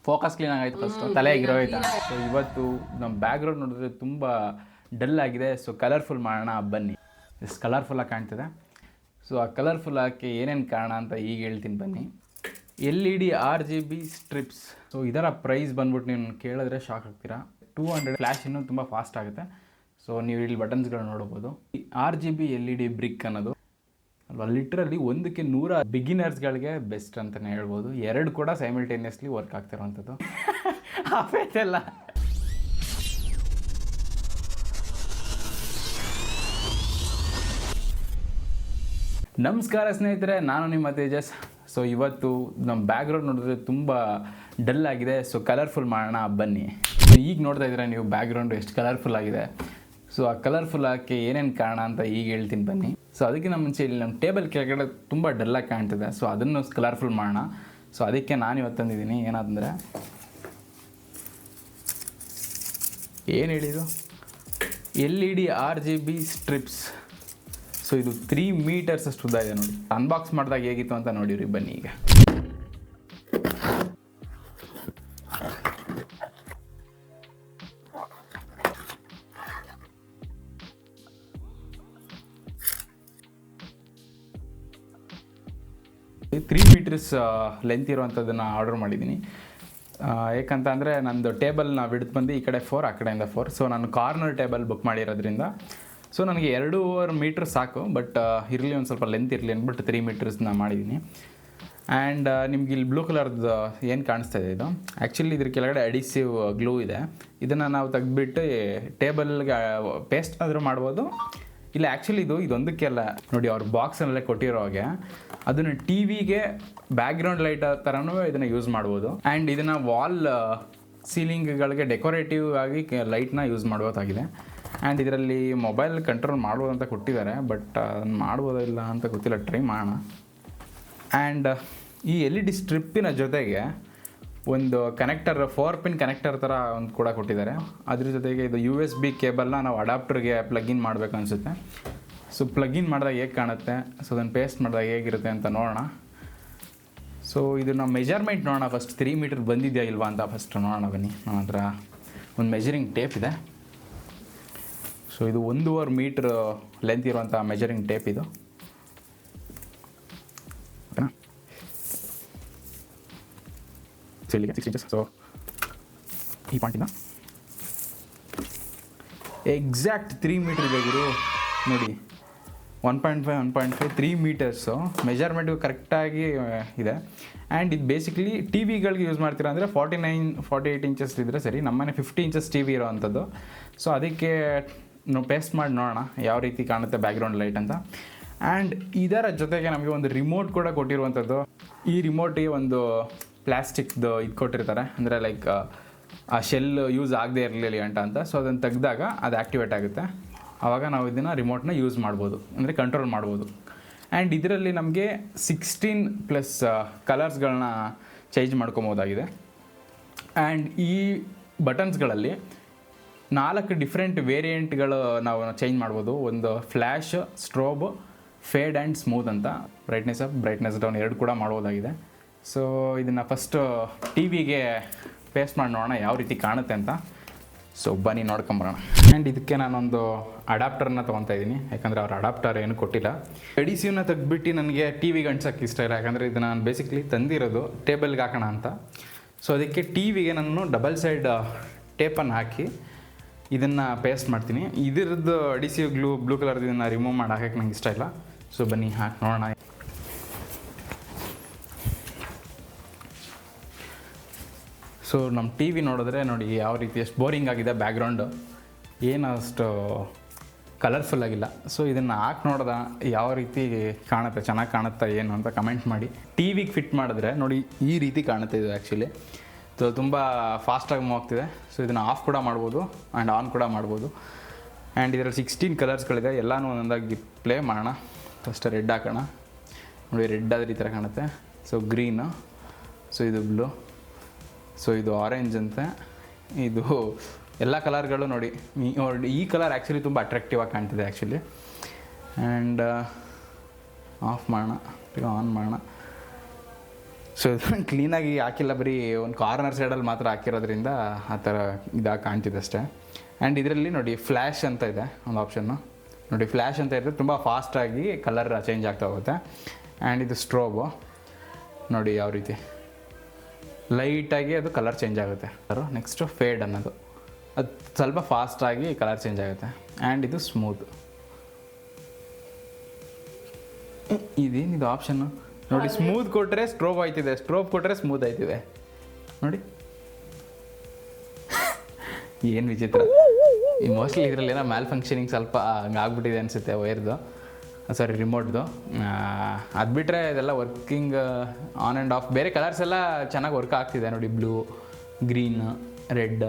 Focus clean ಆಗೈತೆ first, ತಲೆಗೆ ಹೋಯ್ತಾ. ಸೊ ಇವತ್ತು ನಮ್ಮ ಬ್ಯಾಕ್ಗ್ರೌಂಡ್ ನೋಡಿದ್ರೆ ತುಂಬ ಡಲ್ ಆಗಿದೆ. ಸೊ ಕಲರ್ಫುಲ್ ಮಾಡೋಣ ಬನ್ನಿ. ಎಷ್ಟು ಕಲರ್ಫುಲ್ಲಾಗಿ ಕಾಣ್ತಿದೆ. ಸೊ ಆ ಕಲರ್ಫುಲ್ ಹಾಕಿ ಏನೇನು ಕಾರಣ ಅಂತ ಈಗ ಹೇಳ್ತೀನಿ ಬನ್ನಿ. LED RGB strips. ಸೊ ಇದರ ಪ್ರೈಸ್ ಬಂದ್ಬಿಟ್ಟು ನೀವು ಕೇಳಿದ್ರೆ ಶಾಕ್ ಆಗ್ತೀರಾ. 200 ಫ್ಲ್ಯಾಶ್ ಇನ್ನೂ ತುಂಬ ಫಾಸ್ಟ್ ಆಗುತ್ತೆ. ಸೊ ನೀವು ಇಲ್ಲಿ ಬಟನ್ಸ್ಗಳು ನೋಡ್ಬೋದು. RGB LED ಬ್ರಿಕ್ ಅನ್ನೋದು ಅಲ್ವಾ, ಲಿಟ್ರಲಿ ಒಂದಕ್ಕೆ 100 ಬಿಗಿನರ್ಸ್ಗಳಿಗೆ ಬೆಸ್ಟ್ ಅಂತಲೇ ಹೇಳ್ಬೋದು. ಎರಡು ಕೂಡ ಸೈಮಲ್ಟೇನಿಯಸ್ಲಿ ವರ್ಕ್ ಆಗ್ತಿರೋವಂಥದ್ದು. ಆಫೇತೆಲ್ಲ ನಮಸ್ಕಾರ ಸ್ನೇಹಿತರೆ, ನಾನು ನಿಮ್ಮ ತೇಜಸ್. ಸೊ ಇವತ್ತು ನಮ್ಮ ಬ್ಯಾಕ್ಗ್ರೌಂಡ್ ನೋಡಿದ್ರೆ ತುಂಬ ಡಲ್ ಆಗಿದೆ. ಸೊ ಕಲರ್ಫುಲ್ ಮಾಡೋಣ ಬನ್ನಿ. ಈಗ ನೋಡ್ತಾ ಇದ್ದೀರಾ ನೀವು ಬ್ಯಾಕ್ಗ್ರೌಂಡ್ ಎಷ್ಟು ಕಲರ್ಫುಲ್ ಆಗಿದೆ. ಸೊ ಆ ಕಲರ್ಫುಲ್ ಹಾಕಿ ಏನೇನು ಕಾರಣ ಅಂತ ಈಗ ಹೇಳ್ತೀನಿ ಬನ್ನಿ. ಸೊ ಅದಕ್ಕಿಂತ ಮುಂಚೆ ಇಲ್ಲಿ ನಮ್ಮ ಟೇಬಲ್ ಕೆಳಗಡೆ ತುಂಬ ಡಲ್ಲಾಗಿ ಕಾಣ್ತಿದೆ. ಸೊ ಅದನ್ನು ಕಲರ್ಫುಲ್ ಮಾಡೋಣ. ಸೊ ಅದಕ್ಕೆ ನಾನು ಇವತ್ತು ತಂದಿದ್ದೀನಿ. ಏನಂದರೆ ಏನು ಹೇಳಿದು, LED RGB ಸ್ಟ್ರಿಪ್ಸ್. ಸೊ ಇದು 3 ಮೀಟರ್ಸ್ ಅಷ್ಟು ಉದ್ದ ಇದೆ ನೋಡಿ. ಅನ್ಬಾಕ್ಸ್ ಮಾಡಿದಾಗ ಹೇಗಿತ್ತು ಅಂತ ನೋಡಿರಿ ಬನ್ನಿ. ಈಗ ಈ 3 ಮೀಟರ್ಸ್ ಲೆಂತ್ ಇರುವಂಥದ್ದನ್ನು ಆರ್ಡರ್ ಮಾಡಿದ್ದೀನಿ. ಏಕಂತ ಅಂದರೆ ನಂದು ಟೇಬಲ್ನ ಬಿಡ್ತು ಬಂದು ಈ ಕಡೆ 4 ಆ ಕಡೆಯಿಂದ 4. ಸೊ ನಾನು ಕಾರ್ನರ್ ಟೇಬಲ್ ಬುಕ್ ಮಾಡಿರೋದ್ರಿಂದ ಸೊ ನನಗೆ 2.5 ಮೀಟ್ರ್ ಸಾಕು. ಬಟ್ ಇರಲಿ, ಒಂದು ಸ್ವಲ್ಪ ಲೆಂತ್ ಇರಲಿ ಅಂದ್ಬಿಟ್ಟು 3 ಮೀಟರ್ಸ್ನ ಮಾಡಿದ್ದೀನಿ. ಆ್ಯಂಡ್ ನಿಮ್ಗೆ ಇಲ್ಲಿ ಬ್ಲೂ ಕಲರ್ದು ಏನು ಕಾಣಿಸ್ತಾ ಇದೆ, ಇದು ಆ್ಯಕ್ಚುಲಿ ಇದ್ರ ಕೆಳಗಡೆ ಅಡಿಸಿವ್ ಗ್ಲೂ ಇದೆ. ಇದನ್ನು ನಾವು ತೆಗೆದುಬಿಟ್ಟು ಟೇಬಲ್ಗೆ ಪೇಸ್ಟ್ ಆದರೂ ಮಾಡ್ಬೋದು. ಇಲ್ಲ ಆ್ಯಕ್ಚುಲಿ ಇದೊಂದಕ್ಕೆಲ್ಲ ನೋಡಿ, ಅವ್ರ ಬಾಕ್ಸಲ್ಲೇ ಕೊಟ್ಟಿರೋ ಹಾಗೆ ಅದನ್ನು ಟಿ ವಿಗೆ ಬ್ಯಾಕ್ಗ್ರೌಂಡ್ ಲೈಟ್ ಥರನೂ ಇದನ್ನು ಯೂಸ್ ಮಾಡ್ಬೋದು. ಆ್ಯಂಡ್ ಇದನ್ನು ವಾಲ್ ಸೀಲಿಂಗ್ಗಳಿಗೆ ಡೆಕೋರೇಟಿವ್ ಆಗಿ ಲೈಟ್ನ ಯೂಸ್ ಮಾಡ್ಬೋದಾಗಿದೆ. ಆ್ಯಂಡ್ ಇದರಲ್ಲಿ ಮೊಬೈಲ್ ಕಂಟ್ರೋಲ್ ಮಾಡ್ಬೋದು ಅಂತ ಕೊಟ್ಟಿದ್ದಾರೆ. ಬಟ್ ಅದನ್ನು ಮಾಡ್ಬೋದೋ ಇಲ್ಲ ಅಂತ ಗೊತ್ತಿಲ್ಲ, ಟ್ರೈ ಮಾಡೋಣ. ಆ್ಯಂಡ್ ಈ LED ಸ್ಟ್ರಿಪ್ಪಿನ ಜೊತೆಗೆ ಒಂದು ಕನೆಕ್ಟರ್, 4 ಪಿನ್ ಕನೆಕ್ಟರ್ ಥರ ಒಂದು ಕೂಡ ಕೊಟ್ಟಿದ್ದಾರೆ. ಅದ್ರ ಜೊತೆಗೆ ಇದು USB ಕೇಬಲ್ನ ನಾವು ಅಡಾಪ್ಟರ್ಗೆ ಪ್ಲಗಿನ್ ಮಾಡಬೇಕು ಅನಿಸುತ್ತೆ. ಸೊ ಪ್ಲಗಿನ್ ಮಾಡಿದಾಗ ಹೇಗೆ ಕಾಣುತ್ತೆ, ಸೊ ಅದನ್ನು ಪೇಸ್ಟ್ ಮಾಡಿದಾಗ ಹೇಗಿರುತ್ತೆ ಅಂತ ನೋಡೋಣ. ಸೊ ಇದನ್ನು ಮೆಜರ್ಮೆಂಟ್ ನೋಡೋಣ ಫಸ್ಟ್. 3 ಮೀಟರ್ ಬಂದಿದೆಯಾ ಇಲ್ವಾ ಅಂತ ಫಸ್ಟ್ ನೋಡೋಣ ಬನ್ನಿ. ನನ್ನ ಹತ್ರ ಒಂದು ಮೆಜರಿಂಗ್ ಟೇಪ್ ಇದೆ. ಸೊ ಇದು 1.5 ಮೀಟ್ರ್ ಲೆಂತ್ ಇರುವಂಥ ಮೆಜರಿಂಗ್ ಟೇಪ್ ಇದು. ಓಕೆನಾ, ಸೊ ಇಲ್ಲಿಗೆ 6 ಇಂಚಸ್. ಸೊ ಈ ಪಾಯಿಂಟಿಂದ ಎಕ್ಸಾಕ್ಟ್ 3 ಮೀಟ್ರ್ ಇದೆ ಗುರು ನೋಡಿ. 1.5 3 ಮೀಟರ್ಸು ಮೆಜರ್ಮೆಂಟು ಕರೆಕ್ಟಾಗಿ ಇದೆ. ಆ್ಯಂಡ್ ಇದು ಬೇಸಿಕಲಿ ಟಿ ವಿಗಳಿಗೆ ಯೂಸ್ ಮಾಡ್ತೀರಾ ಅಂದರೆ 49-48 ಇಂಚಸ್ ಇದ್ದರೆ ಸರಿ. ನಮ್ಮನೆ 50 ಇಂಚಸ್ ಟಿ ವಿ ಇರೋವಂಥದ್ದು. ಸೊ ಅದಕ್ಕೆ ನಾವು ಪೇಸ್ಟ್ ಮಾಡಿ ನೋಡೋಣ ಯಾವ ರೀತಿ ಕಾಣುತ್ತೆ ಬ್ಯಾಕ್ಗ್ರೌಂಡ್ ಲೈಟ್ ಅಂತ. ಆ್ಯಂಡ್ ಇದರ ಜೊತೆಗೆ ನಮಗೆ ಒಂದು ರಿಮೋಟ್ ಕೂಡ ಕೊಟ್ಟಿರುವಂಥದ್ದು. ಈ ರಿಮೋಟಿಗೆ ಒಂದು ಪ್ಲಾಸ್ಟಿಕ್ದು ಇದು ಕೊಟ್ಟಿರ್ತಾರೆ, ಅಂದರೆ ಲೈಕ್ ಆ ಶೆಲ್ ಯೂಸ್ ಆಗದೆ ಇರಲಿಲ್ಲ ಅಂತ. ಸೊ ಅದನ್ನು ತೆಗೆದಾಗ ಅದು ಆ್ಯಕ್ಟಿವೇಟ್ ಆಗುತ್ತೆ. ಆವಾಗ ನಾವು ಇದನ್ನು ರಿಮೋಟ್ನ ಯೂಸ್ ಮಾಡ್ಬೋದು, ಅಂದರೆ ಕಂಟ್ರೋಲ್ ಮಾಡ್ಬೋದು. ಆ್ಯಂಡ್ ಇದರಲ್ಲಿ ನಮಗೆ 16+ ಕಲರ್ಸ್ಗಳನ್ನ ಚೇಂಜ್ ಮಾಡ್ಕೊಬೋದಾಗಿದೆ. ಆ್ಯಂಡ್ ಈ ಬಟನ್ಸ್ಗಳಲ್ಲಿ 4 ಡಿಫ್ರೆಂಟ್ ವೇರಿಯಂಟ್ಗಳು ನಾವು ಚೇಂಜ್ ಮಾಡ್ಬೋದು. ಒಂದು flash, strobe, fade and smooth ಅಂತ. ಬ್ರೈಟ್ನೆಸ್ ಅಪ್, ಬ್ರೈಟ್ನೆಸ್ ಡೌನ್ 2 ಕೂಡ ಮಾಡ್ಬೋದಾಗಿದೆ. ಸೊ ಇದನ್ನು ಫಸ್ಟು ಟಿ ವಿಗೆ ಪೇಸ್ಟ್ ಮಾಡಿ ನೋಡೋಣ ಯಾವ ರೀತಿ ಕಾಣುತ್ತೆ ಅಂತ. ಸೊ ಬನ್ನಿ ನೋಡ್ಕೊಂಬರೋಣ. ಆ್ಯಂಡ್ ಇದಕ್ಕೆ ನಾನೊಂದು ಅಡಾಪ್ಟರ್ನ ತೊಗೊತಾ ಇದ್ದೀನಿ, ಯಾಕಂದರೆ ಅವ್ರ ಅಡಾಪ್ಟರ್ ಏನು ಕೊಟ್ಟಿಲ್ಲ. ಎಡಿಸಿವ್ನ ತೆಗೆದ್ಬಿಟ್ಟು ನನಗೆ ಟಿ ವಿಗೆ ಅಂಟ್ಸೋಕ್ಕೆ ಇಷ್ಟ ಇಲ್ಲ, ಯಾಕಂದರೆ ಇದು ನಾನು ಬೇಸಿಕ್ಲಿ ತಂದಿರೋದು ಟೇಬಲ್ಗೆ ಹಾಕೋಣ ಅಂತ. ಸೊ ಅದಕ್ಕೆ ಟಿ ವಿಗೆ ನಾನು ಡಬಲ್ ಸೈಡ್ ಟೇಪನ್ನು ಹಾಕಿ ಇದನ್ನು ಪೇಸ್ಟ್ ಮಾಡ್ತೀನಿ. ಇದ್ರದ್ದು ಅಡಿಸಿವ್ ಗ್ಲೂ ಬ್ಲೂ ಕಲರ್ದು ಇದನ್ನು ರಿಮೂವ್ ಮಾಡಿ ಹಾಕೋಕ್ಕೆ ನಂಗೆ ಇಷ್ಟ ಇಲ್ಲ. ಸೊ ಬನ್ನಿ ಹಾಕಿ ನೋಡೋಣ. ಸೊ ನಮ್ಮ ಟಿ ವಿ ನೋಡಿದ್ರೆ ನೋಡಿ ಯಾವ ರೀತಿ ಎಷ್ಟು ಬೋರಿಂಗ್ ಆಗಿದೆ ಬ್ಯಾಕ್ಗ್ರೌಂಡು, ಏನು ಅಷ್ಟು ಕಲರ್ಫುಲ್ ಆಗಿಲ್ಲ. ಸೊ ಇದನ್ನು ಹಾಕಿ ನೋಡ್ದೆ ಯಾವ ರೀತಿ ಕಾಣುತ್ತೆ, ಚೆನ್ನಾಗಿ ಕಾಣುತ್ತಾ ಏನು ಅಂತ ಕಮೆಂಟ್ ಮಾಡಿ. ಟಿ ವಿಗೆ ಫಿಟ್ ಮಾಡಿದ್ರೆ ನೋಡಿ ಈ ರೀತಿ ಕಾಣುತ್ತೆ ಇದು ಆ್ಯಕ್ಚುಲಿ. ಸೊ ತುಂಬ ಫಾಸ್ಟಾಗಿ ಮೂವ್ ಆಗ್ತಿದೆ. ಸೊ ಇದನ್ನು ಆಫ್ ಕೂಡ ಮಾಡ್ಬೋದು ಆ್ಯಂಡ್ ಆನ್ ಕೂಡ ಮಾಡ್ಬೋದು. ಆ್ಯಂಡ್ ಇದರಲ್ಲಿ 16 ಕಲರ್ಸ್ಗಳಿದೆ. ಎಲ್ಲನೂ ಒಂದೊಂದಾಗಿ ಪ್ಲೇ ಮಾಡೋಣ. ಫಸ್ಟ್ ರೆಡ್ ಹಾಕೋಣ. ನೋಡಿ ರೆಡ್ ಆದರೆ ಈ ಥರ ಕಾಣುತ್ತೆ. ಸೊ ಗ್ರೀನು, ಸೊ ಇದು ಬ್ಲೂ, ಸೊ ಇದು ಆರೆಂಜ್ ಅಂತ. ಇದು ಎಲ್ಲ ಕಲರ್ಗಳು ನೋಡಿ. ಈ ಕಲರ್ ಆ್ಯಕ್ಚುಲಿ ತುಂಬ ಅಟ್ರಾಕ್ಟಿವ್ ಆಗಿ ಕಾಣ್ತಿದೆ ಆ್ಯಕ್ಚುಲಿ. ಆ್ಯಂಡ್ ಆಫ್ ಮಾಡೋಣ, ಆನ್ ಮಾಡೋಣ. ಸೊ ಕ್ಲೀನಾಗಿ ಹಾಕಿಲ್ಲ, ಬರೀ ಒಂದು ಕಾರ್ನರ್ ಸೈಡಲ್ಲಿ ಮಾತ್ರ ಹಾಕಿರೋದ್ರಿಂದ ಆ ಥರ ಇದಾಗಿ ಕಾಣ್ತಿದೆ ಅಷ್ಟೇ. ಆ್ಯಂಡ್ ಇದರಲ್ಲಿ ನೋಡಿ ಫ್ಲ್ಯಾಶ್ ಅಂತ ಇದೆ ಒಂದು ಆಪ್ಷನ್ನು. ನೋಡಿ ಫ್ಲ್ಯಾಶ್ ಅಂತ ಇರುತ್ತೆ, ತುಂಬ ಫಾಸ್ಟಾಗಿ ಕಲರ್ ಚೇಂಜ್ ಆಗ್ತಾ ಹೋಗುತ್ತೆ. ಆ್ಯಂಡ್ ಇದು ಸ್ಟ್ರೋಬು ನೋಡಿ ಯಾವ ರೀತಿ ಲೈಟಾಗಿ ಅದು ಕಲರ್ ಚೇಂಜ್ ಆಗುತ್ತೆ. ನೆಕ್ಸ್ಟು ಫೇಡ್ ಅನ್ನೋದು, ಅದು ಸ್ವಲ್ಪ ಫಾಸ್ಟಾಗಿ ಕಲರ್ ಚೇಂಜ್ ಆಗುತ್ತೆ. ಆ್ಯಂಡ್ ಇದು ಸ್ಮೂತ್. ಇದೇನಿದು ಆಪ್ಷನ್ನು ನೋಡಿ, ಸ್ಮೂತ್ ಕೊಟ್ಟರೆ ಸ್ಟ್ರೋಬ್ ಆಯ್ತಿದೆ, ಸ್ಟ್ರೋಬ್ ಕೊಟ್ಟರೆ ಸ್ಮೂತ್ ಆಯ್ತಿದೆ ನೋಡಿ. ಏನು ವಿಚಿತ್ರ. ಈ ಮೋಸ್ಟ್ಲಿ ಇದರಲ್ಲಿ ಏನೋ ಮ್ಯಾಲ್ ಫಂಕ್ಷನಿಂಗ್ ಸ್ವಲ್ಪ ಆಗ್ಬಿಟ್ಟಿದೆ ಅನಿಸುತ್ತೆ ವೈರ್ದು, ಸಾರಿ ರಿಮೋಟ್ದು. ಅದು ಬಿಟ್ಟರೆ ಇದೆಲ್ಲ ವರ್ಕಿಂಗ್ ಆನ್ ಆ್ಯಂಡ್ ಆಫ್. ಬೇರೆ ಕಲರ್ಸ್ ಎಲ್ಲ ಚೆನ್ನಾಗಿ ವರ್ಕ್ ಆಗ್ತಿದೆ ನೋಡಿ, ಬ್ಲೂ, ಗ್ರೀನ್, ರೆಡ್.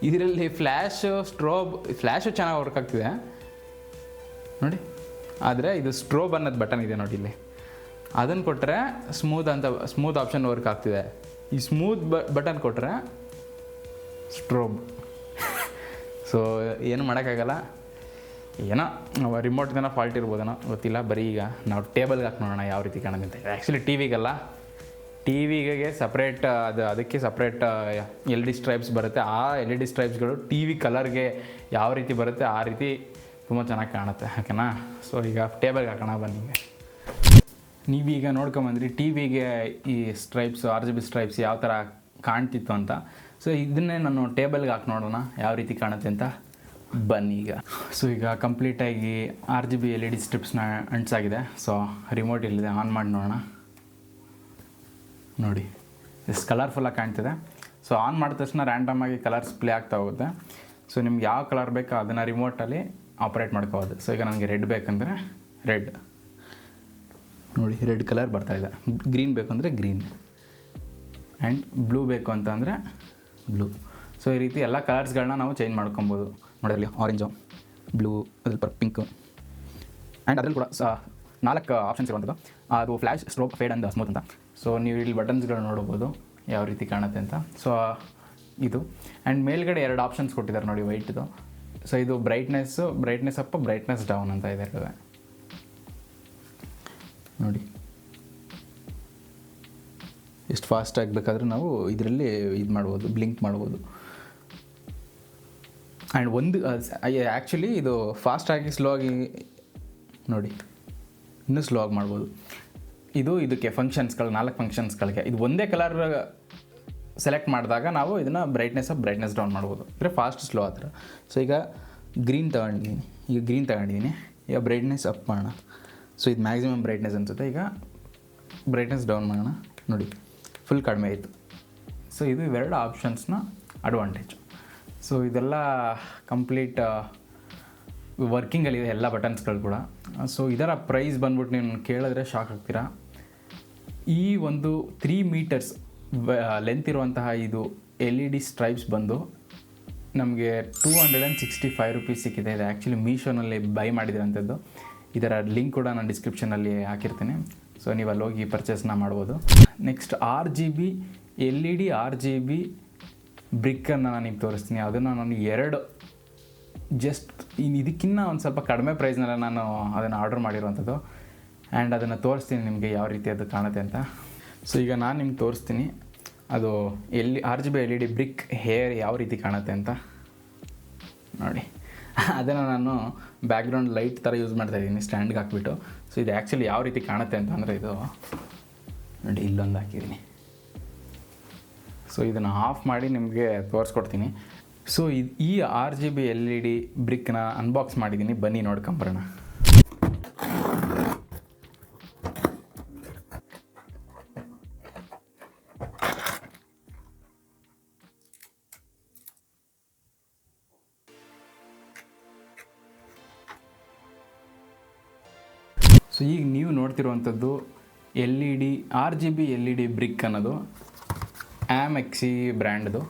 ಇದರಲ್ಲಿ ಫ್ಲ್ಯಾಶು, ಸ್ಟ್ರೋಬ್, ಫ್ಲ್ಯಾಶು ಚೆನ್ನಾಗಿ ವರ್ಕ್ ಆಗ್ತಿದೆ ನೋಡಿ. ಆದರೆ ಇದು ಸ್ಟ್ರೋಬ್ ಅನ್ನೋದು ಬಟನ್ ಇದೆ ನೋಡಿ ಇಲ್ಲಿ, ಅದನ್ನು ಕೊಟ್ಟರೆ ಸ್ಮೂತ್ ಆಪ್ಷನ್ ವರ್ಕ್ ಆಗ್ತಿದೆ. ಈ ಸ್ಮೂತ್ ಬಟನ್ ಕೊಟ್ಟರೆ ಸ್ಟ್ರೋಬ್. ಸೊ ಏನು ಮಾಡೋಕ್ಕಾಗಲ್ಲ, ಏನೋ ರಿಮೋಟ್ಗೇನೋ ಫಾಲ್ಟ್ ಇರ್ಬೋದೇನೋ ಗೊತ್ತಿಲ್ಲ. ಬರೀ ಈಗ ನಾವು ಟೇಬಲ್ಗೆ ಹಾಕಿ ನೋಡೋಣ ಯಾವ ರೀತಿ ಕಾಣುತ್ತೆ. ಆ್ಯಕ್ಚುಲಿ ಟಿ ವಿಗಲ್ಲ, ಟಿ ವಿಗೆ ಸಪ್ರೇಟ್ ಅದಕ್ಕೆ ಸಪ್ರೇಟ್ LED ಸ್ಟ್ರೈಪ್ಸ್ ಬರುತ್ತೆ. ಆ LED ಸ್ಟ್ರೈಪ್ಸ್ಗಳು ಟಿ ವಿ ಕಲರ್ಗೆ ಯಾವ ರೀತಿ ಬರುತ್ತೆ ಆ ರೀತಿ ತುಂಬ ಚೆನ್ನಾಗಿ ಕಾಣುತ್ತೆ, ಓಕೆನಾ. ಸೊ ಈಗ ಟೇಬಲ್ಗೆ ಹಾಕೋಣ ಬನ್ನಿ. ನೀವೀಗ ನೋಡ್ಕೊಂಬಂದ್ರಿ ಟಿ ವಿಗೆ ಈ ಸ್ಟ್ರೈಪ್ಸ್, RGB ಸ್ಟ್ರೈಪ್ಸ್ ಯಾವ ಥರ ಕಾಣ್ತಿತ್ತು ಅಂತ. ಸೊ ಇದನ್ನೇ ನಾನು ಟೇಬಲ್ಗೆ ಹಾಕಿ ನೋಡೋಣ ಯಾವ ರೀತಿ ಕಾಣುತ್ತೆ ಅಂತ ಬನ್ನಿ ಈಗ. ಸೊ ಈಗ ಕಂಪ್ಲೀಟಾಗಿ RGB LED ಸ್ಟ್ರಿಪ್ಸ್ನ ಅಂಟಿಸಾಗಿದೆ. ಸೊ ರಿಮೋಟ್ ಇಲ್ಲಿದೆ, ಆನ್ ಮಾಡಿ ನೋಡೋಣ ನೋಡಿ ಎಷ್ಟು ಕಲರ್ಫುಲ್ಲಾಗಿ ಕಾಣ್ತಿದೆ. ಸೊ ಆನ್ ಮಾಡಿದ ತಕ್ಷಣ ರ್ಯಾಂಡಮಾಗಿ ಕಲರ್ಸ್ ಪ್ಲೇ ಆಗ್ತಾ ಹೋಗುತ್ತೆ. ಸೊ ನಿಮ್ಗೆ ಯಾವ ಕಲರ್ ಬೇಕೋ ಅದನ್ನು ರಿಮೋಟಲ್ಲಿ ಆಪ್ರೇಟ್ ಮಾಡ್ಕೋಬೋದು. ಸೊ ಈಗ ನನಗೆ ರೆಡ್ ಬೇಕಂದರೆ ರೆಡ್ ನೋಡಿ, ರೆಡ್ ಕಲರ್ ಬರ್ತಾಯಿದೆ. ಗ್ರೀನ್ ಬೇಕಂದರೆ ಗ್ರೀನ್, ಆ್ಯಂಡ್ ಬ್ಲೂ ಬೇಕು ಅಂತ ಅಂದರೆ ಬ್ಲೂ. ಸೊ ಈ ರೀತಿ ಎಲ್ಲ ಕಲರ್ಸ್ಗಳನ್ನ ನಾವು ಚೇಂಜ್ ಮಾಡ್ಕೊಬೋದು. ನೋಡಲಿ ಆರೆಂಜು, ಬ್ಲೂ, ಸ್ವಲ್ಪ ಪಿಂಕು, ಆ್ಯಂಡ್ ಅದರಲ್ಲಿ ಕೂಡ 4 ಆಪ್ಷನ್ಸ್ ಇರುವಂಥದ್ದು. ಅದು flash, strobe, fade and smooth ಅಂತ. ಸೊ ನೀವು ಇಲ್ಲಿ ಬಟನ್ಸ್ಗಳು ನೋಡ್ಬೋದು ಯಾವ ರೀತಿ ಕಾಣುತ್ತೆ ಅಂತ. ಸೊ ಇದು ಆ್ಯಂಡ್ ಮೇಲ್ಗಡೆ 2 ಆಪ್ಷನ್ಸ್ ಕೊಟ್ಟಿದ್ದಾರೆ ನೋಡಿ ವೈಟ್ದು. ಸೊ ಇದು ಬ್ರೈಟ್ನೆಸ್ ಅಪ್, ಬ್ರೈಟ್ನೆಸ್ ಡೌನ್ ಅಂತ ಇದೆ ನೋಡಿ. ಎಷ್ಟು ಫಾಸ್ಟ್ ಆಗಬೇಕಾದ್ರೂ ನಾವು ಇದರಲ್ಲಿ ಇದು ಮಾಡ್ಬೋದು, ಬ್ಲಿಂಕ್ ಮಾಡ್ಬೋದು. ಆ್ಯಂಡ್ ಒಂದು ಆ್ಯಕ್ಚುಲಿ ಇದು ಫಾಸ್ಟಾಗಿ ಸ್ಲೋ ಆಗಿ ನೋಡಿ, ಇನ್ನೂ ಸ್ಲೋ ಆಗಿ ಮಾಡ್ಬೋದು. ಇದಕ್ಕೆ ಫಂಕ್ಷನ್ಸ್ಗಳು 4 ಫಂಕ್ಷನ್ಸ್ಗಳಿಗೆ ಇದು ಒಂದೇ ಕಲರ್ ಸೆಲೆಕ್ಟ್ ಮಾಡಿದಾಗ ನಾವು ಇದನ್ನು ಬ್ರೈಟ್ನೆಸ್ ಅಪ್, ಬ್ರೈಟ್ನೆಸ್ ಡೌನ್ ಮಾಡ್ಬೋದು. ಅಂದರೆ ಫಾಸ್ಟ್, ಸ್ಲೋ ಆ ಥರ. ಸೊ ಈಗ ಗ್ರೀನ್ ತಗೊಂಡಿದ್ದೀನಿ. ಈಗ ಬ್ರೈಟ್ನೆಸ್ ಅಪ್ ಮಾಡೋಣ. ಸೊ ಇದು ಮ್ಯಾಕ್ಸಿಮಮ್ ಬ್ರೈಟ್ನೆಸ್ ಅನಿಸುತ್ತೆ. ಈಗ ಬ್ರೈಟ್ನೆಸ್ ಡೌನ್ ಮಾಡೋಣ ನೋಡಿ, ಫುಲ್ ಕಡಿಮೆ ಆಯಿತು. ಸೊ ಇದು ಇವೆರಡು ಆಪ್ಷನ್ಸ್ನ ಅಡ್ವಾಂಟೇಜ್. ಸೊ ಇದೆಲ್ಲ ಕಂಪ್ಲೀಟ್ ವರ್ಕಿಂಗಲ್ಲಿದೆ ಎಲ್ಲ ಬಟನ್ಸ್ಗಳು ಕೂಡ. ಸೊ ಇದರ ಪ್ರೈಸ್ ಬಂದ್ಬಿಟ್ಟು ನೀವು ಕೇಳಿದ್ರೆ ಶಾಕ್ ಆಗ್ತೀರಾ. ಈ ಒಂದು 3 ಮೀಟರ್ಸ್ ಲೆಂತ್ ಇರುವಂತಹ ಇದು LED ಸ್ಟ್ರೈಪ್ಸ್ ಬಂದು ನಮಗೆ 265 ರುಪೀಸ್ ಸಿಕ್ಕಿದೆ. ಇದು ಆ್ಯಕ್ಚುಲಿ ಮೀಶೋನಲ್ಲಿ ಬೈ ಮಾಡಿದಿರೋಂಥದ್ದು. ಇದರ ಲಿಂಕ್ ಕೂಡ ನಾನು ಡಿಸ್ಕ್ರಿಪ್ಷನಲ್ಲಿ ಹಾಕಿರ್ತೀನಿ. ಸೊ ನೀವು ಅಲ್ಲಿ ಹೋಗಿ ಪರ್ಚೇಸ್ನ ಮಾಡ್ಬೋದು. ನೆಕ್ಸ್ಟ್ LED RGB ಬ್ರಿಕ್ಕನ್ನು ನಾನು ನಿಮ್ಗೆ ತೋರಿಸ್ತೀನಿ. ಅದನ್ನು ನಾನು 2 ಜಸ್ಟ್ ಇದಕ್ಕಿಂತ ಒಂದು ಸ್ವಲ್ಪ ಕಡಿಮೆ ಪ್ರೈಸ್ನೆಲ್ಲ ನಾನು ಅದನ್ನು ಆರ್ಡರ್ ಮಾಡಿರುವಂಥದ್ದು. ಆ್ಯಂಡ್ ಅದನ್ನು ತೋರಿಸ್ತೀನಿ ನಿಮಗೆ ಯಾವ ರೀತಿ ಅದು ಕಾಣುತ್ತೆ ಅಂತ. ಸೊ ಈಗ ನಾನು ನಿಮ್ಗೆ ತೋರಿಸ್ತೀನಿ ಅದು RGB LED ಬ್ರಿಕ್ ಹೇರ್ ಯಾವ ರೀತಿ ಕಾಣುತ್ತೆ ಅಂತ ನೋಡಿ. ಅದನ್ನು ನಾನು ಬ್ಯಾಕ್ಗ್ರೌಂಡ್ ಲೈಟ್ ಥರ ಯೂಸ್ ಮಾಡ್ತಾಯಿದ್ದೀನಿ ಸ್ಟ್ಯಾಂಡ್ಗೆ ಹಾಕ್ಬಿಟ್ಟು. ಸೊ ಇದು ಆ್ಯಕ್ಚುಲಿ ಯಾವ ರೀತಿ ಕಾಣುತ್ತೆ ಅಂತ ಅಂದರೆ ಇದು ನೋಡಿ, ಇಲ್ಲೊಂದು ಹಾಕಿದ್ದೀನಿ. ಸೊ ಇದನ್ನು ಆಫ್ ಮಾಡಿ ನಿಮಗೆ ತೋರಿಸ್ಕೊಡ್ತೀನಿ. ಸೊ ಈ RGB LED ಬ್ರಿಕ್ನ ಅನ್ಬಾಕ್ಸ್ ಮಾಡಿದ್ದೀನಿ, ಬನ್ನಿ ನೋಡ್ಕೊಂಬರೋಣ. ಸೊ ಈಗ ನೀವು ನೋಡ್ತಿರುವಂಥದ್ದು RGB LED ಬ್ರಿಕ್ ಅನ್ನೋದು AMXI ಬ್ರ್ಯಾಂಡ್ದು.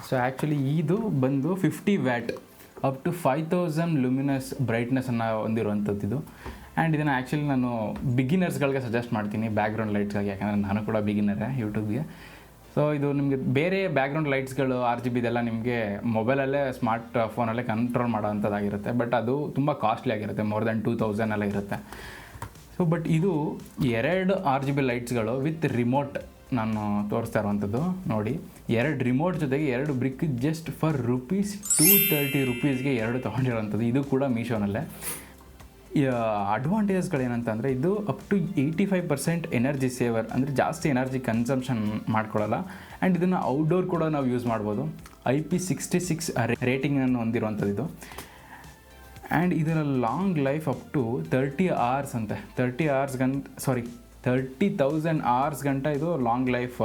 ಸೊ ಆ್ಯಕ್ಚುಲಿ ಇದು ಬಂದು 50 ವ್ಯಾಟ್ ಅಪ್ ಟು 5000 ಲುಮಿನಸ್ ಬ್ರೈಟ್ನೆಸ್ಸನ್ನು ಹೊಂದಿರುವಂಥದ್ದು ಇದು. ಆ್ಯಂಡ್ ಇದನ್ನು ಆ್ಯಕ್ಚುಲಿ ನಾನು ಬಿಗಿನರ್ಸ್ಗಳಿಗೆ ಸಜೆಸ್ಟ್ ಮಾಡ್ತೀನಿ, ಬ್ಯಾಕ್ಗ್ರೌಂಡ್ ಲೈಟ್ಸ್ಗಾಗಿ. ಯಾಕಂದರೆ ನಾನು ಕೂಡ ಬಿಗಿನರೇ ಯೂಟ್ಯೂಬ್ಗೆ. ಸೊ ಇದು ನಿಮಗೆ ಬೇರೆ ಬ್ಯಾಕ್ಗ್ರೌಂಡ್ ಲೈಟ್ಸ್ಗಳು RGB ಇದೆಲ್ಲ ನಿಮಗೆ ಮೊಬೈಲಲ್ಲೇ, ಸ್ಮಾರ್ಟ್ ಫೋನಲ್ಲೇ ಕಂಟ್ರೋಲ್ ಮಾಡೋ ಅಂಥದ್ದಾಗಿರುತ್ತೆ. ಬಟ್ ಅದು ತುಂಬ ಕಾಸ್ಟ್ಲಿ ಆಗಿರುತ್ತೆ, ಮೋರ್ ದ್ಯಾನ್ 2000 ಎಲ್ಲ ಇರುತ್ತೆ. ಸೊ ಬಟ್ ಇದು 2 RGB ಲೈಟ್ಸ್ಗಳು ವಿತ್ ರಿಮೋಟ್ ನಾನು ತೋರಿಸ್ತಾ ಇರುವಂಥದ್ದು. ನೋಡಿ, 2 ರಿಮೋಟ್ ಜೊತೆಗೆ 2 ಬ್ರಿಕ್ ಜಸ್ಟ್ ಫಾರ್ ₹230 2 ತೊಗೊಂಡಿರೋವಂಥದ್ದು. ಇದು ಕೂಡ ಮೀಶೋನಲ್ಲೇ. ಅಡ್ವಾಂಟೇಜಸ್ಗಳೇನಂತಂದರೆ ಇದು ಅಪ್ ಟು 85% ಎನರ್ಜಿ ಸೇವರ್, ಅಂದರೆ ಜಾಸ್ತಿ ಎನರ್ಜಿ ಕನ್ಸಂಪ್ಷನ್ ಮಾಡ್ಕೊಳ್ಳಲ್ಲ. ಆ್ಯಂಡ್ ಇದನ್ನು ಔಟ್ಡೋರ್ ಕೂಡ ನಾವು ಯೂಸ್ ಮಾಡ್ಬೋದು. IP66 ರೇಟಿಂಗನ್ನು ಹೊಂದಿರುವಂಥದ್ದು ಇದು. ಆ್ಯಂಡ್ ಇದರ long life up to 30 hours ಅಂತೆ. 30,000 hours ಗಂಟ ಇದು ಲಾಂಗ್ ಲೈಫ್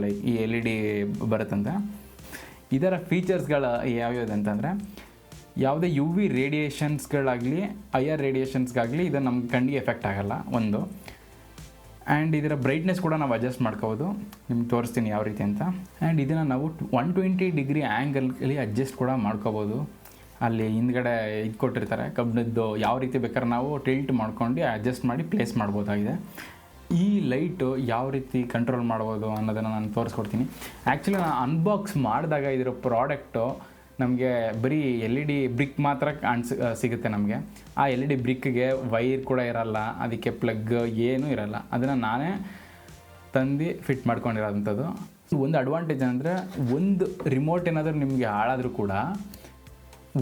ಲೈಕ್ ಈ LED ಬರುತ್ತಂತೆ. ಇದರ ಫೀಚರ್ಸ್ಗಳು ಯಾವ್ಯಾವುದು ಅಂತಂದರೆ, ಯಾವುದೇ UV ರೇಡಿಯೇಷನ್ಸ್ಗಳಾಗಲಿ IR ರೇಡಿಯೇಷನ್ಸ್ಗಾಗಲಿ ಇದು ನಮ್ಮ ಕಣ್ಣಿಗೆ ಎಫೆಕ್ಟ್ ಆಗೋಲ್ಲ ಒಂದು. ಆ್ಯಂಡ್ ಇದರ ಬ್ರೈಟ್ನೆಸ್ ಕೂಡ ನಾವು ಅಡ್ಜಸ್ಟ್ ಮಾಡ್ಕೋಬೋದು. ನಿಮ್ಗೆ ತೋರಿಸ್ತೀನಿ ಯಾವ ರೀತಿ ಅಂತ. ಆ್ಯಂಡ್ ಇದನ್ನು ನಾವು 120 ಡಿಗ್ರಿ ಆ್ಯಂಗಲ್ಗೆ ಅಡ್ಜಸ್ಟ್ ಕೂಡ ಮಾಡ್ಕೋಬೋದು. ಅಲ್ಲಿ ಹಿಂದ್ಗಡೆ ಇದು ಕೊಟ್ಟಿರ್ತಾರೆ ಕಬ್ಬಿಣದ್ದು, ಯಾವ ರೀತಿ ಬೇಕಾದ್ರೆ ನಾವು ಟಿಲ್ಟ್ ಮಾಡ್ಕೊಂಡು ಅಡ್ಜಸ್ಟ್ ಮಾಡಿ ಪ್ಲೇಸ್ ಮಾಡ್ಬೋದಾಗಿದೆ. ಈ ಲೈಟು ಯಾವ ರೀತಿ ಕಂಟ್ರೋಲ್ ಮಾಡ್ಬೋದು ಅನ್ನೋದನ್ನು ನಾನು ತೋರಿಸ್ಕೊಡ್ತೀನಿ. ಆ್ಯಕ್ಚುಲಿ ನಾನು ಅನ್ಬಾಕ್ಸ್ ಮಾಡಿದಾಗ ಇದರ ಪ್ರಾಡಕ್ಟು ನಮಗೆ ಬರೀ LED ಬ್ರಿಕ್ ಮಾತ್ರ ಸಿಗುತ್ತೆ ನಮಗೆ. ಆ LED ಬ್ರಿಕ್ಗೆ ವೈರ್ ಕೂಡ ಇರಲ್ಲ, ಅದಕ್ಕೆ ಪ್ಲಗ್ ಏನೂ ಇರಲ್ಲ. ಅದನ್ನು ನಾನೇ ತಂದು ಫಿಟ್ ಮಾಡ್ಕೊಂಡಿರೋಂಥದ್ದು. ಒಂದು ಅಡ್ವಾಂಟೇಜ್ ಅಂದರೆ, ಒಂದು ರಿಮೋಟ್ ಏನಾದರೂ ನಿಮಗೆ ಹಾಳಾದರೂ ಕೂಡ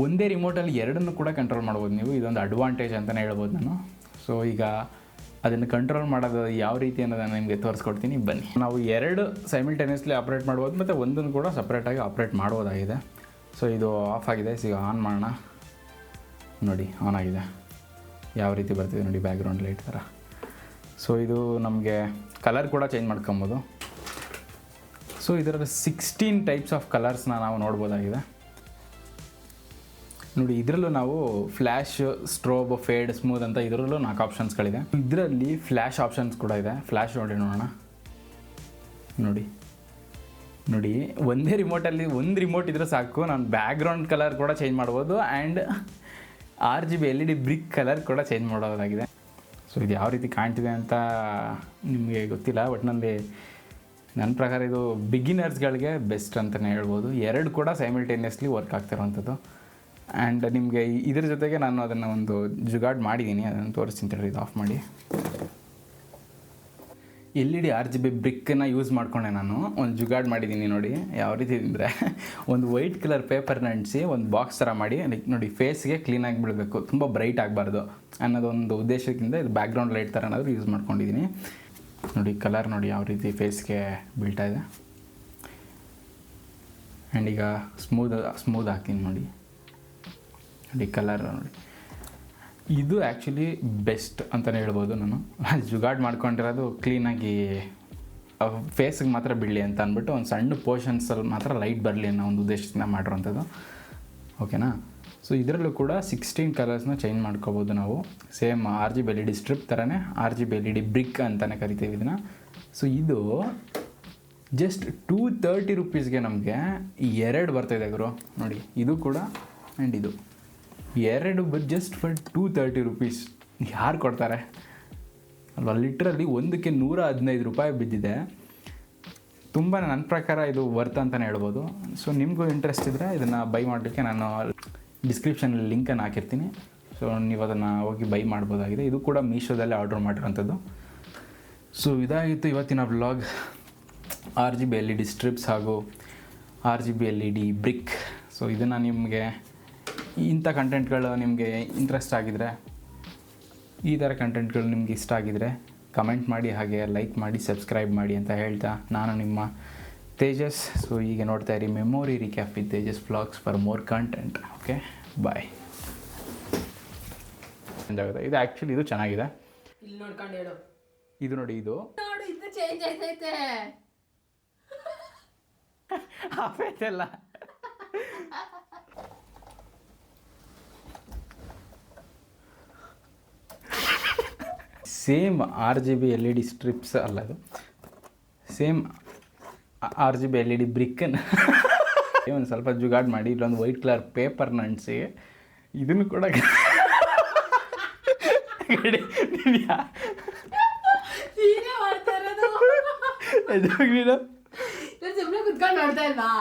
ಒಂದೇ ರಿಮೋಟಲ್ಲಿ 2 ಕೂಡ ಕಂಟ್ರೋಲ್ ಮಾಡ್ಬೋದು ನೀವು. ಇದೊಂದು ಅಡ್ವಾಂಟೇಜ್ ಅಂತಲೇ ಹೇಳ್ಬೋದು ನಾನು. ಸೊ ಈಗ ಅದನ್ನು ಕಂಟ್ರೋಲ್ ಮಾಡೋದು ಯಾವ ರೀತಿ ಅನ್ನೋದನ್ನು ನಿಮಗೆ ತೋರಿಸ್ಕೊಡ್ತೀನಿ, ಬನ್ನಿ. ನಾವು 2 ಸೈಮಲ್ಟೇನಿಯಸ್ಲಿ ಆಪ್ರೇಟ್ ಮಾಡ್ಬೋದು ಮತ್ತು ಒಂದನ್ನು ಕೂಡ ಸಪ್ರೇಟಾಗಿ ಆಪ್ರೇಟ್ ಮಾಡ್ಬೋದಾಗಿದೆ. ಸೊ ಇದು ಆಫ್ ಆಗಿದೆ. ಈಗ ಆನ್ ಮಾಡೋಣ. ನೋಡಿ, ಆನ್ ಆಗಿದೆ. ಯಾವ ರೀತಿ ಬರ್ತಿದೆ ನೋಡಿ, ಬ್ಯಾಕ್ಗ್ರೌಂಡ್ ಲೈಟ್ ಥರ. ಸೊ ಇದು ನಮಗೆ ಕಲರ್ ಕೂಡ ಚೇಂಜ್ ಮಾಡ್ಕೊಬೋದು. ಸೊ ಇದರಲ್ಲಿ 16 ಟೈಪ್ಸ್ ಆಫ್ ಕಲರ್ಸ್ನ ನಾವು ನೋಡ್ಬೋದಾಗಿದೆ. ನೋಡಿ, ಇದರಲ್ಲೂ ನಾವು ಫ್ಲ್ಯಾಶ್, ಸ್ಟ್ರೋಬ್, ಫೇಡ್, ಸ್ಮೂತ್ ಅಂತ ಇದರಲ್ಲೂ 4 ಆಪ್ಷನ್ಸ್ಗಳಿದೆ. ಇದರಲ್ಲಿ ಫ್ಲ್ಯಾಶ್ ಆಪ್ಷನ್ಸ್ ಕೂಡ ಇದೆ. ಫ್ಲ್ಯಾಶ್ ನೋಡೋಣ. ನೋಡಿ ಒಂದೇ ರಿಮೋಟಲ್ಲಿ ಒಂದು ರಿಮೋಟ್ ಇದ್ರೆ ಸಾಕು, ನಾನು ಬ್ಯಾಕ್ಗ್ರೌಂಡ್ ಕಲರ್ ಕೂಡ ಚೇಂಜ್ ಮಾಡ್ಬೋದು. And RGB LED brick colour ಕೂಡ ಚೇಂಜ್ ಮಾಡೋದಾಗಿದೆ. ಸೊ ಇದು ಯಾವ ರೀತಿ ಕಾಣ್ತಿದೆ ಅಂತ ನಿಮಗೆ ಗೊತ್ತಿಲ್ಲ, ಬಟ್ ನನ್ನ ಪ್ರಕಾರ ಇದು ಬಿಗಿನರ್ಸ್ಗಳಿಗೆ ಬೆಸ್ಟ್ ಅಂತಲೇ ಹೇಳ್ಬೋದು. 2 ಕೂಡ ಸೈಮಲ್ಟೇನಿಯಸ್ಲಿ ವರ್ಕ್ ಆಗ್ತಿರೋವಂಥದ್ದು. ಆ್ಯಂಡ್ ನಿಮಗೆ ಇದ್ರ ಜೊತೆಗೆ ನಾನು ಅದನ್ನು ಒಂದು ಜುಗಾಡ್ ಮಾಡಿದ್ದೀನಿ, ಅದನ್ನು ತೋರಿಸ್ತೀನಿ ತಡ್ರಿ. ಇದು ಆಫ್ ಮಾಡಿ. LED RGB ಬ್ರಿಕ್ಕನ್ನು ಯೂಸ್ ಮಾಡಿಕೊಂಡೆ ನಾನು ಒಂದು ಜುಗಾಡ್ ಮಾಡಿದ್ದೀನಿ. ನೋಡಿ ಯಾವ ರೀತಿ ಅಂದರೆ, ಒಂದು ವೈಟ್ ಕಲರ್ ಪೇಪರ್ನ ಅಂಟಿಸಿ ಒಂದು ಬಾಕ್ಸ್ ಥರ ಮಾಡಿ, ನೋಡಿ ಫೇಸ್ಗೆ ಕ್ಲೀನಾಗಿ ಬೀಳಬೇಕು, ತುಂಬ ಬ್ರೈಟ್ ಆಗಬಾರ್ದು ಅನ್ನೋದೊಂದು ಉದ್ದೇಶಕ್ಕಿಂತ ಇದು ಬ್ಯಾಕ್ಗ್ರೌಂಡ್ ಲೈಟ್ ಥರ ಏನಾದರೂ ಯೂಸ್ ಮಾಡ್ಕೊಂಡಿದ್ದೀನಿ. ನೋಡಿ ಕಲರ್ ನೋಡಿ ಯಾವ ರೀತಿ ಫೇಸ್ಗೆ ಬೀಳ್ತಾ ಇದೆ. ಆ್ಯಂಡ್ ಈಗ ಸ್ಮೂದ್ ಹಾಕ್ತೀನಿ. ನೋಡಿ ಕಲರ್ ನೋಡಿ, ಇದು ಆ್ಯಕ್ಚುಲಿ ಬೆಸ್ಟ್ ಅಂತಲೇ ಹೇಳ್ಬೋದು. ನಾನು ಜುಗಾಡ್ ಮಾಡ್ಕೊಂಡಿರೋದು ಕ್ಲೀನಾಗಿ ಫೇಸಿಗೆ ಮಾತ್ರ ಬೀಳಲಿ ಅಂತ ಅಂದ್ಬಿಟ್ಟು ಒಂದು ಸಣ್ಣ ಪೋರ್ಷನ್ಸಲ್ಲಿ ಮಾತ್ರ ಲೈಟ್ ಬರಲಿ ಅನ್ನೋ ಒಂದು ಉದ್ದೇಶದಿಂದ ಮಾಡಿರೋಂಥದ್ದು. ಓಕೆನಾ? ಸೊ ಇದರಲ್ಲೂ ಕೂಡ 16 ಕಲರ್ಸ್ನ ಚೇಂಜ್ ಮಾಡ್ಕೋಬೋದು ನಾವು. ಸೇಮ್ RGB LED ಸ್ಟ್ರಿಪ್ ಥರನೇ RGB LED ಬ್ರಿಕ್ ಅಂತಲೇ ಕರಿತೀವಿ ಇದನ್ನು. ಸೊ ಇದು ಜಸ್ಟ್ ₹230 ನಮಗೆ 2 ಬರ್ತಾಯಿದೆ ಗುರು. ನೋಡಿ ಇದು ಕೂಡ ಆ್ಯಂಡ್ ಇದು 2 ಜಸ್ಟ್ ಫಾರ್ ₹230. ಯಾರು ಕೊಡ್ತಾರೆ ಅಲ್ವಾ? ಲಿಟ್ರಲ್ಲಿ ಒಂದಕ್ಕೆ ₹115 ಬಿದ್ದಿದೆ. ತುಂಬ ನನ್ನ ಪ್ರಕಾರ ಇದು ವರ್ತ್ ಅಂತಲೇ ಹೇಳ್ಬೋದು. ಸೊ ನಿಮಗೂ ಇಂಟ್ರೆಸ್ಟ್ ಇದ್ದರೆ ಇದನ್ನು ಬೈ ಮಾಡಲಿಕ್ಕೆ ನಾನು ಡಿಸ್ಕ್ರಿಪ್ಷನಲ್ಲಿ ಲಿಂಕನ್ನು ಹಾಕಿರ್ತೀನಿ. ಸೊ ನೀವು ಅದನ್ನು ಹೋಗಿ ಬೈ ಮಾಡ್ಬೋದಾಗಿದೆ. ಇದು ಕೂಡ ಮೀಶೋದಲ್ಲೇ ಆರ್ಡ್ರ್ ಮಾಡಿರೋಂಥದ್ದು. ಸೊ ಇದಾಗಿತ್ತು ಇವತ್ತಿನ ವ್ಲಾಗ್. RGB LED ಸ್ಟ್ರಿಪ್ಸ್ ಹಾಗೂ RGB LED ಬ್ರಿಕ್. ಸೊ ಇದನ್ನು ನಿಮಗೆ ಇಂಥ ಕಂಟೆಂಟ್ಗಳು ನಿಮಗೆ ಇಂಟ್ರೆಸ್ಟ್ ಆಗಿದರೆ, ಈ ಥರ ಕಂಟೆಂಟ್ಗಳು ನಿಮ್ಗೆ ಇಷ್ಟ ಆಗಿದರೆ ಕಮೆಂಟ್ ಮಾಡಿ, ಹಾಗೆ ಲೈಕ್ ಮಾಡಿ, ಸಬ್ಸ್ಕ್ರೈಬ್ ಮಾಡಿ ಅಂತ ಹೇಳ್ತಾ ನಾನು ನಿಮ್ಮ ತೇಜಸ್. ಸೊ ಈಗ ನೋಡ್ತಾ ಇರಿ memory recap with Tejas vlogs for more content. Okay, bye. ಇದು ಆ್ಯಕ್ಚುಲಿ ಇದು ಚೆನ್ನಾಗಿದೆ. ಇಲ್ಲಿ ನೋಡ್ಕೊಂಡು ಹೇಳು. ಇದು ನೋಡಿ, ಇದು ಚೇಂಜ್ ಆಯ್ತೈತೆ. ಆಫೈತಲ್ಲ. ಸೇಮ್ RGB LED ಸ್ಟ್ರಿಪ್ಸ್ ಅಲ್ಲ, ಅದು ಸೇಮ್ RGB LED ಬ್ರಿಕ್ಕನ್ನು ಒಂದು ಸ್ವಲ್ಪ ಜುಗಾಡ್ ಮಾಡಿ ಇಲ್ಲೊಂದು ವೈಟ್ ಕಲರ್ ಪೇಪರ್ನ ಅಂಟಿಸಿ ಇದನ್ನು ಕೂಡ ಕುತ್ಕೊಂಡು ನೋಡ್ತಾ ಇಲ್ವಾ?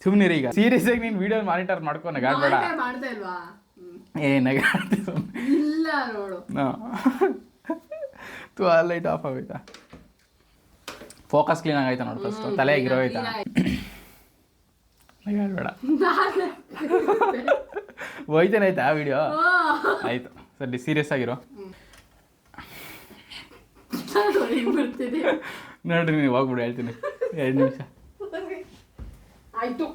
ಸುಮ್ಮನೆ ಈಗ ಸೀರಿಯಸ್ ಆಗಿ ನೀನು ವಿಡಿಯೋ ಮಾನಿಟರ್ ಮಾಡ್ಕೊ, ಗಾಡ್ ಬೇಡ. ಮಾಡ್ತಾ ಇಲ್ವಾ? ಏನಾಗ ಇಲ್ಲ ನೋಡು. ತು ಆ ಲೈಟ್ ಆಫ್ ಆಗೋಯ್ತಾ? ಫೋಕಸ್ ಕ್ಲೀನ್ ಆಗೈತಾ ನೋಡಿ ಫಸ್ಟ್, ತಲೆ ಆಗಿರೋ ಆಯ್ತಾ? ಹೇಳ್ಬೇಡ, ಹೋಯ್ತೇನೆ ಆಯ್ತಾ ಆ ವಿಡಿಯೋ? ಆಯಿತು ಸರಿ, ಸೀರಿಯಸ್ ಆಗಿರೋ. ಬರ್ತಿದೆ ನೋಡ್ರಿ ನೀವು ಹೋಗ್ಬಿಡು, ಹೇಳ್ತೀನಿ 2 ನಿಮಿಷ. ಆಯ್ತು.